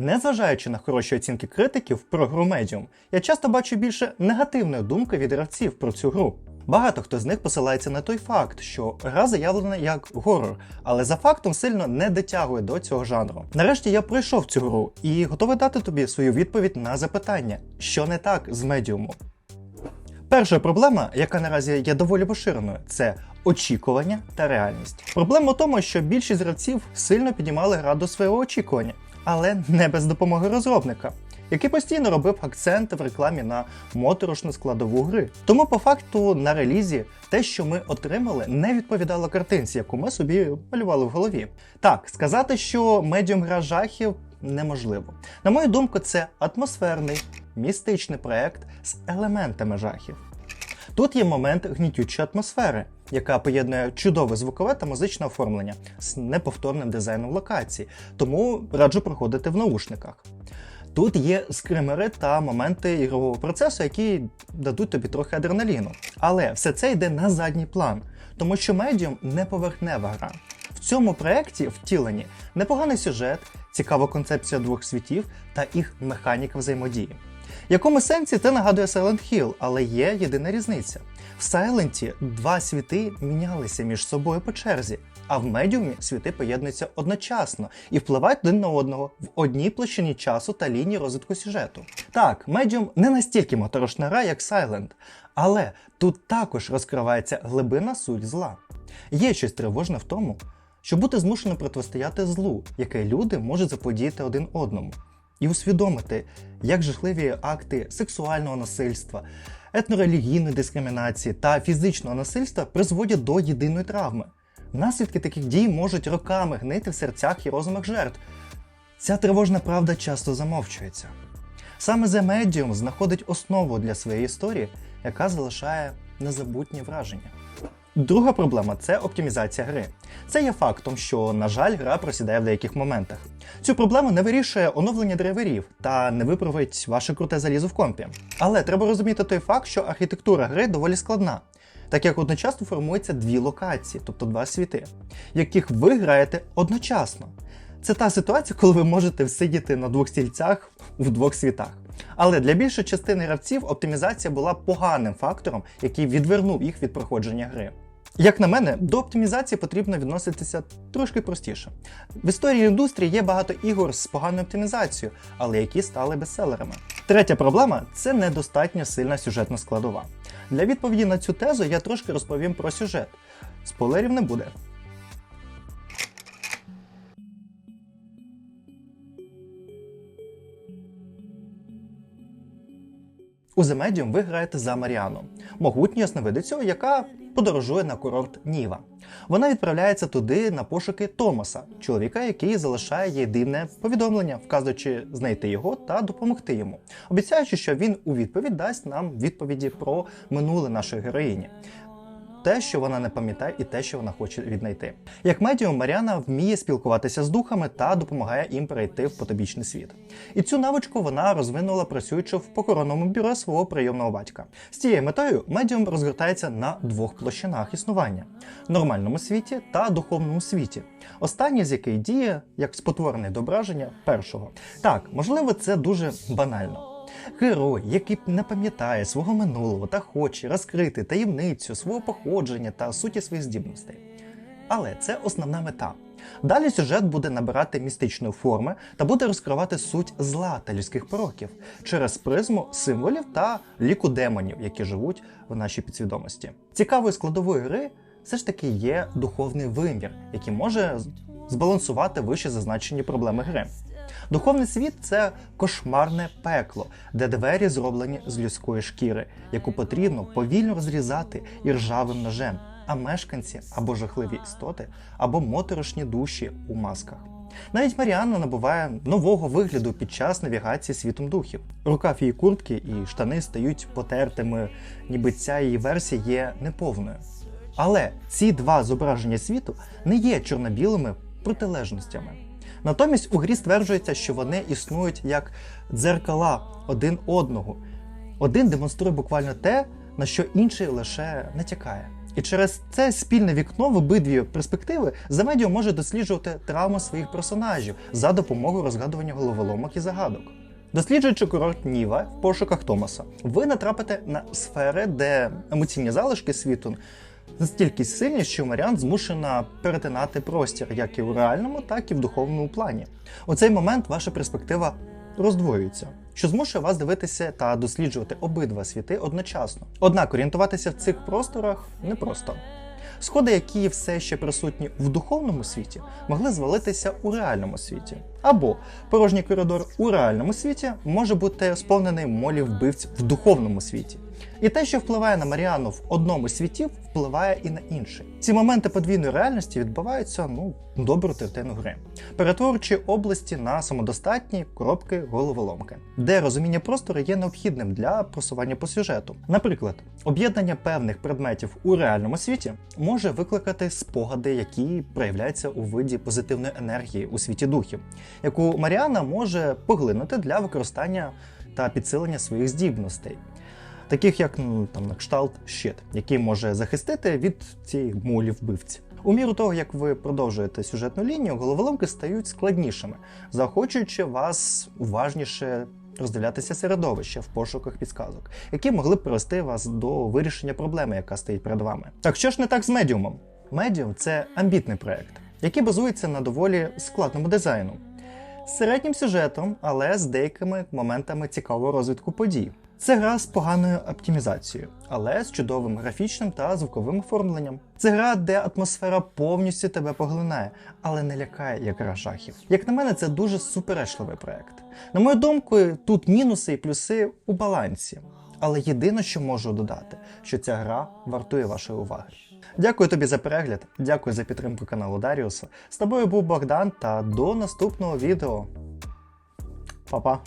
Незважаючи на хороші оцінки критиків про гру Medium, я часто бачу більше негативної думки від гравців про цю гру. Багато хто з них посилається на той факт, що гра заявлена як горор, але за фактом сильно не дотягує до цього жанру. Нарешті я пройшов цю гру і готовий дати тобі свою відповідь на запитання, що не так з Medium. Перша проблема, яка наразі є доволі поширеною, це очікування та реальність. Проблема в тому, що більшість гравців сильно піднімали гра до свого очікування, але не без допомоги розробника, який постійно робив акцент в рекламі на моторошну складову гри. Тому по факту на релізі те, що ми отримали, не відповідало картинці, яку ми собі малювали в голові. Так, сказати, що Medium гра жахів неможливо. На мою думку, це атмосферний, містичний проект з елементами жахів. Тут є момент гнітючої атмосфери, яка поєднує чудове звукове та музичне оформлення з неповторним дизайном локацій, тому раджу проходити в наушниках. Тут є скримери та моменти ігрового процесу, які дадуть тобі трохи адреналіну. Але все це йде на задній план, тому що Medium не поверхнева гра. В цьому проєкті втілені непоганий сюжет, цікава концепція двох світів та їх механіка взаємодії. В якому сенсі це нагадує Silent Hill, але є єдина різниця. В Silent два світи мінялися між собою по черзі, а в Medium світи поєднуються одночасно і впливають один на одного в одній площині часу та лінії розвитку сюжету. Так, Medium не настільки моторошна гра, як Silent, але тут також розкривається глибина суть зла. Є щось тривожне в тому, що бути змушеним протистояти злу, яке люди можуть заподіяти один одному. І усвідомити, як жахливі акти сексуального насильства, етнорелігійної дискримінації та фізичного насильства призводять до єдиної травми. Наслідки таких дій можуть роками гнити в серцях і розумах жертв. Ця тривожна правда часто замовчується. Саме The Medium знаходить основу для своєї історії, яка залишає незабутні враження. Друга проблема – це оптимізація гри. Це є фактом, що, на жаль, гра просідає в деяких моментах. Цю проблему не вирішує оновлення драйверів та не виправить ваше круте залізо в компі. Але треба розуміти той факт, що архітектура гри доволі складна, так як одночасно формуються дві локації, тобто два світи, в яких ви граєте одночасно. Це та ситуація, коли ви можете сидіти на двох стільцях в двох світах. Але для більшої частини гравців оптимізація була поганим фактором, який відвернув їх від проходження гри. Як на мене, до оптимізації потрібно відноситися трошки простіше. В історії індустрії є багато ігор з поганою оптимізацією, але які стали бестселерами. Третя проблема – це недостатньо сильна сюжетна складова. Для відповіді на цю тезу я трошки розповім про сюжет. Спойлерів не буде. У The Medium ви граєте за Маріану, могутню ясновидицю, яка подорожує на курорт Ніва. Вона відправляється туди на пошуки Томаса, чоловіка, який залишає їй дивне повідомлення, вказуючи знайти його та допомогти йому, обіцяючи, що він у відповідь дасть нам відповіді про минуле нашої героїні. Те, що вона не пам'ятає, і те, що вона хоче віднайти. Як медіум, Маріана вміє спілкуватися з духами та допомагає їм перейти в потойбічний світ. І цю навичку вона розвинула, працюючи в похоронному бюро свого прийомного батька. З цією метою медіум розгортається на двох площинах існування – нормальному світі та духовному світі. Останній з який діє як спотворене відображення першого. Так, можливо, це дуже банально. Герой, який не пам'ятає свого минулого та хоче розкрити таємницю свого походження та суті своїх здібностей. Але це основна мета. Далі сюжет буде набирати містичної форми та буде розкривати суть зла та людських пороків через призму символів та ліку демонів, які живуть в нашій підсвідомості. Цікавою складовою гри все ж таки є духовний вимір, який може збалансувати вище зазначені проблеми гри. Духовний світ – це кошмарне пекло, де двері зроблені з людської шкіри, яку потрібно повільно розрізати іржавим ножем, а мешканці або жахливі істоти, або моторошні душі у масках. Навіть Маріанна набуває нового вигляду під час навігації світом духів. Рукав її куртки і штани стають потертими, ніби ця її версія є неповною. Але ці два зображення світу не є чорно-білими протилежностями. Натомість у грі стверджується, що вони існують як дзеркала один одного. Один демонструє буквально те, на що інший лише натякає. І через це спільне вікно в обидві перспективи The Medium може досліджувати травми своїх персонажів за допомогою розгадування головоломок і загадок. Досліджуючи курорт Ніва в пошуках Томаса, ви натрапите на сфери, де емоційні залишки світу настільки сильні, що Маріан змушена перетинати простір як і в реальному, так і в духовному плані. У цей момент ваша перспектива роздвоюється, що змушує вас дивитися та досліджувати обидва світи одночасно. Однак орієнтуватися в цих просторах непросто. Сходи, які все ще присутні в духовному світі, могли звалитися у реальному світі. Або порожній коридор у реальному світі може бути сповнений молів-вбивць в духовному світі. І те, що впливає на Маріану в одному з світів, впливає і на інший. Ці моменти подвійної реальності відбуваються, добру третину гри, перетворюючи області на самодостатні коробки-головоломки, де розуміння простору є необхідним для просування по сюжету. Наприклад, об'єднання певних предметів у реальному світі може викликати спогади, які проявляються у виді позитивної енергії у світі духів, яку Маріана може поглинути для використання та підсилення своїх здібностей. Таких як на кшталт щит, який може захистити від цієї молі-вбивці. У міру того, як ви продовжуєте сюжетну лінію, головоломки стають складнішими, заохочуючи вас уважніше роздивлятися середовище в пошуках підсказок, які могли б привести вас до вирішення проблеми, яка стоїть перед вами. Так що ж не так з Медіумом? Медіум – це амбітний проект, який базується на доволі складному дизайну, з середнім сюжетом, але з деякими моментами цікавого розвитку подій. Це гра з поганою оптимізацією, але з чудовим графічним та звуковим оформленням. Це гра, де атмосфера повністю тебе поглинає, але не лякає, як гра жахів. Як на мене, це дуже суперечливий проект. На мою думку, тут мінуси і плюси у балансі. Але єдине, що можу додати, що ця гра вартує вашої уваги. Дякую тобі за перегляд, дякую за підтримку каналу Даріуса. З тобою був Богдан, та до наступного відео. Па-па!